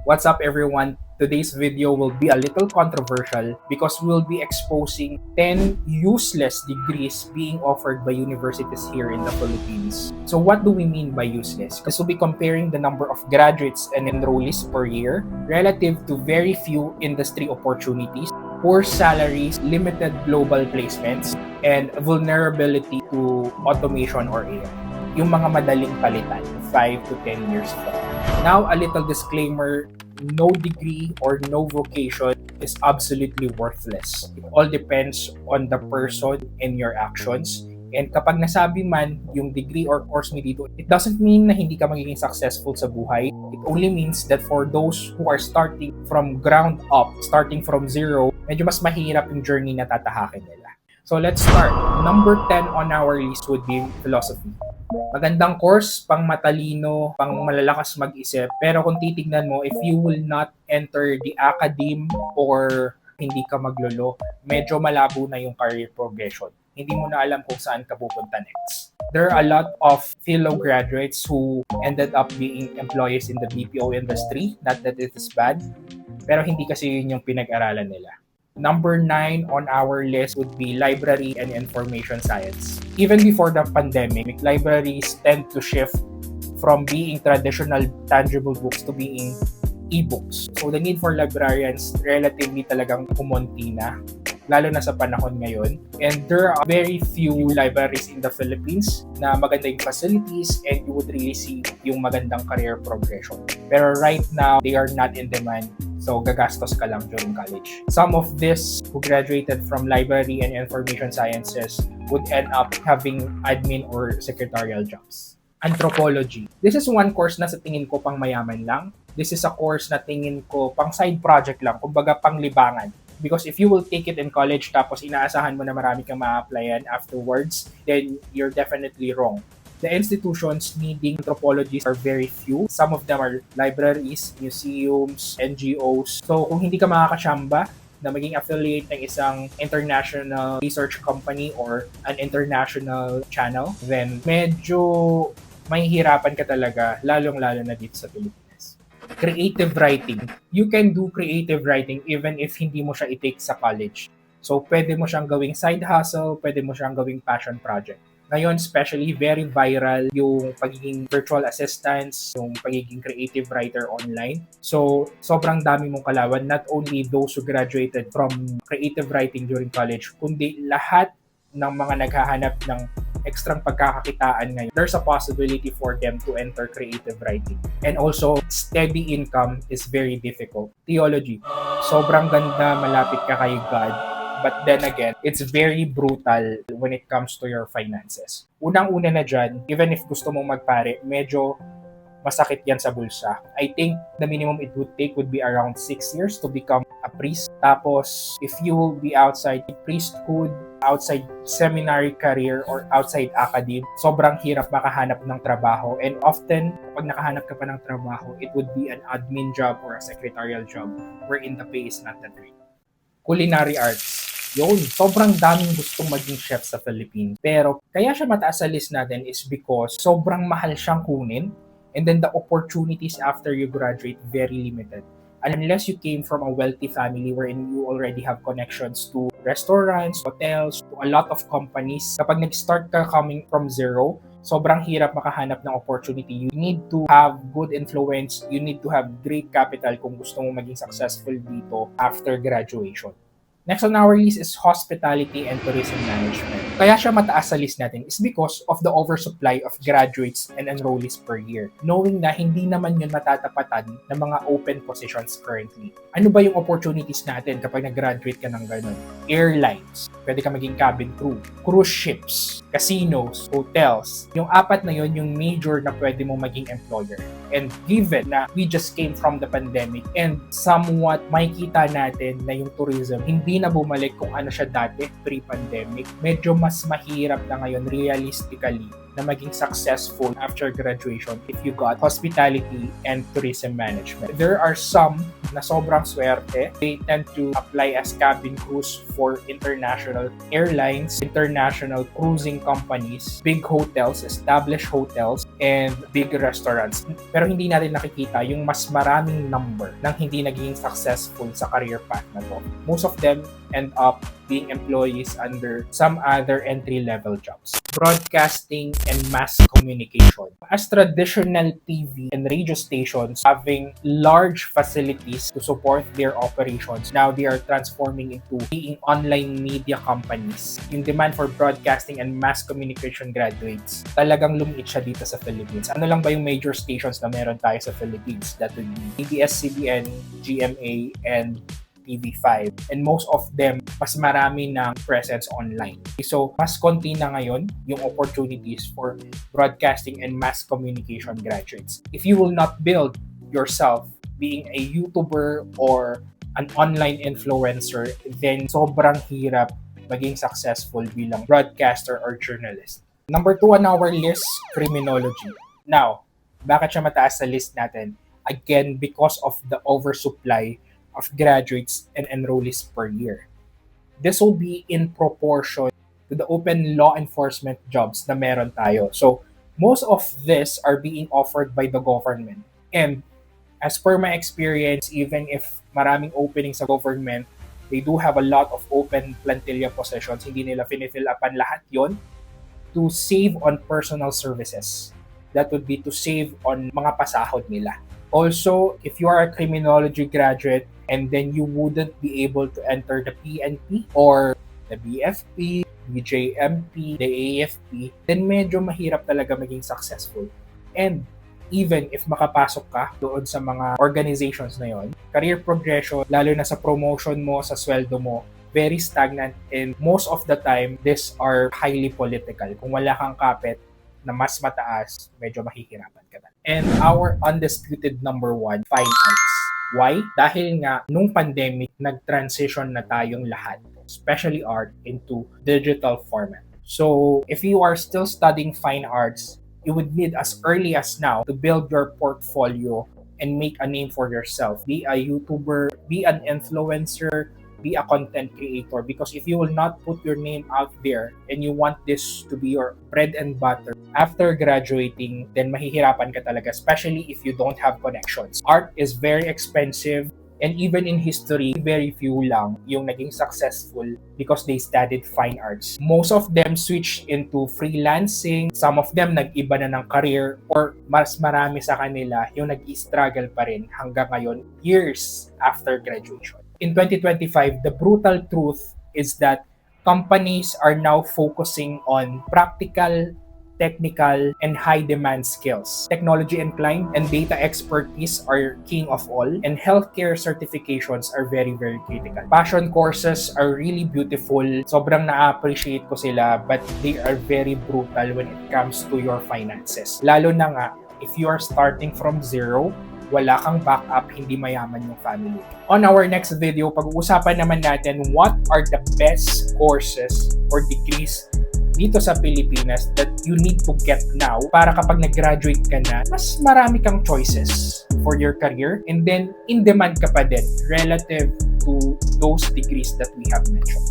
What's up everyone? Today's video will be a little controversial because we'll be exposing 10 useless degrees being offered by universities here in the Philippines. So what do we mean by useless? Because we'll be comparing the number of graduates and enrollees per year relative to very few industry opportunities, poor salaries, limited global placements, and vulnerability to automation or AI. Yung mga madaling palitan, 5 to 10 years from. Now, a little disclaimer, no degree or no vocation is absolutely worthless. It all depends on the person and your actions. And kapag nasabi man yung degree or course mo dito, it doesn't mean na hindi ka magiging successful sa buhay. It only means that for those who are starting from ground up, starting from zero, medyo mas mahirap yung journey na tatahakin nila. So let's start. Number 10 on our list would be philosophy. Magandang course, pang matalino, pang malalakas mag-isip. Pero kung titignan mo, if you will not enter the academe or hindi ka maglolo, medyo malabo na yung career progression. Hindi mo na alam kung saan ka pupunta next. There are a lot of philo graduates who ended up being employees in the BPO industry. Not that it is bad, pero hindi kasi yun yung pinag-aralan nila. Number 9 on our list would be library and information science. Even before the pandemic, libraries tend to shift from being traditional tangible books to being e-books. So the need for librarians relatively talagang kumonti na, lalo na sa panahon ngayon. And there are very few libraries in the Philippines na maganda yung facilities and you would really see yung magandang career progression. Pero right now, they are not in demand. So, gagastos ka lang during college. Some of this who graduated from library and information sciences would end up having admin or secretarial jobs. Anthropology. This is one course na sa tingin ko pang mayaman lang. This is a course na tingin ko pang side project lang, kumbaga pang libangan. Because if you will take it in college tapos inaasahan mo na marami kang ma-applyan afterwards, then you're definitely wrong. The institutions needing anthropologists are very few. Some of them are libraries, museums, NGOs. So kung hindi ka makakasyamba na maging affiliate ng isang international research company or an international channel, then medyo mahihirapan ka talaga, lalong-lalo na dito sa Pilipinas. Creative writing. You can do creative writing even if hindi mo siya i-take sa college. So pwede mo siyang gawing side hustle, pwede mo siyang gawing passion project. Ngayon, especially, very viral yung pagiging virtual assistants, yung pagiging creative writer online. So, sobrang dami mong kalawan, not only those who graduated from creative writing during college, kundi lahat ng mga naghahanap ng ekstrang pagkakakitaan ngayon. There's a possibility for them to enter creative writing. And also, steady income is very difficult. Theology, sobrang ganda, malapit ka kay God. But then again, it's very brutal when it comes to your finances. Unang-una na dyan, even if gusto mong magpare, medyo masakit yan sa bulsa. I think the minimum it would take would be around 6 years to become a priest. Tapos, if you will be outside priesthood, outside seminary career, or outside academe, sobrang hirap makahanap ng trabaho. And often, pag nakahanap ka pa ng trabaho, it would be an admin job or a secretarial job wherein the pay is not that great. Culinary arts. Yun, sobrang daming gustong maging chef sa Philippines. Pero kaya siya mataas sa list natin is because sobrang mahal siyang kunin and then the opportunities after you graduate very limited. Unless you came from a wealthy family wherein you already have connections to restaurants, hotels, to a lot of companies. Kapag nag-start ka coming from zero, sobrang hirap makahanap ng opportunity. You need to have good influence. You need to have great capital kung gusto mo maging successful dito after graduation. Next on our list is hospitality and tourism management. Kaya siya mataas sa list natin is because of the oversupply of graduates and enrollees per year. Knowing na hindi naman yun matatapatan ng mga open positions currently. Ano ba yung opportunities natin kapag nag-graduate ka ng ganun? Airlines, pwede ka maging cabin crew, cruise ships, casinos, hotels. Yung apat na yun, yung major na pwede mong maging employer. And given na we just came from the pandemic and somewhat makikita natin na yung tourism hindi na bumalik kung ano siya dati pre-pandemic, medyo mas mahirap na ngayon realistically na maging successful after graduation if you got hospitality and tourism management. There are some na sobrang swerte. They tend to apply as cabin crews for international airlines, international cruising companies, big hotels, established hotels, and big restaurants. Pero hindi natin nakikita yung mas maraming number ng hindi naging successful sa career path na to. Most of them end up being employees under some other entry-level jobs. Broadcasting and mass communication. As traditional TV and radio stations having large facilities to support their operations, now they are transforming into being online media companies. Yung demand for broadcasting and mass communication graduates, talagang lumiit siya dito sa Philippines. Ano lang ba yung major stations na meron tayo sa Philippines? That would be ABS-CBN, GMA, and TV5. And most of them, mas marami ng presence online. So, mas konti na ngayon yung opportunities for broadcasting and mass communication graduates. If you will not build yourself being a YouTuber or an online influencer, then sobrang hirap maging successful bilang broadcaster or journalist. Number 2 on our list, criminology. Now, bakit siya mataas sa list natin? Again, because of the oversupply of graduates and enrollees per year. This will be in proportion to the open law enforcement jobs na meron tayo. So, most of this are being offered by the government. And as per my experience, even if maraming openings sa government, they do have a lot of open plantilla positions. Hindi nila finifill upan lahat yon to save on personal services. That would be to save on mga pasahod nila. Also, if you are a criminology graduate and then you wouldn't be able to enter the PNP or the BFP, BJMP, the AFP, then medyo mahirap talaga maging successful. And even if makapasok ka doon sa mga organizations na yon, career progression, lalo na sa promotion mo, sa sweldo mo, very stagnant, and most of the time, these are highly political. Kung wala kang kapit na mas mataas, medyo mahihirapan ka na. And our undisputed number 1, fine arts. Why? Dahil nga, nung pandemic, nag-transition na tayong lahat, especially art, into digital format. So, if you are still studying fine arts, you would need as early as now to build your portfolio and make a name for yourself. Be a YouTuber, be an influencer, be a content creator, because if you will not put your name out there and you want this to be your bread and butter after graduating, then mahihirapan ka talaga, especially if you don't have connections. Art is very expensive, and even in history, very few lang yung naging successful because they studied fine arts. Most of them switched into freelancing. Some of them nag-iba na ng career, or mas marami sa kanila yung nag-i-struggle pa rin hanggang ngayon, years after graduation. In 2025, the brutal truth is that companies are now focusing on practical, technical, and high-demand skills. Technology inclined and data expertise are king of all, and healthcare certifications are very, very critical. Passion courses are really beautiful. Sobrang na-appreciate ko sila, but they are very brutal when it comes to your finances. Lalo na nga, if you are starting from zero, wala kang backup, hindi mayaman yung family. On our next video, pag-uusapan naman natin what are the best courses or degrees dito sa Pilipinas that you need to get now para kapag nag-graduate ka na, mas marami kang choices for your career, and then in demand ka pa din relative to those degrees that we have mentioned.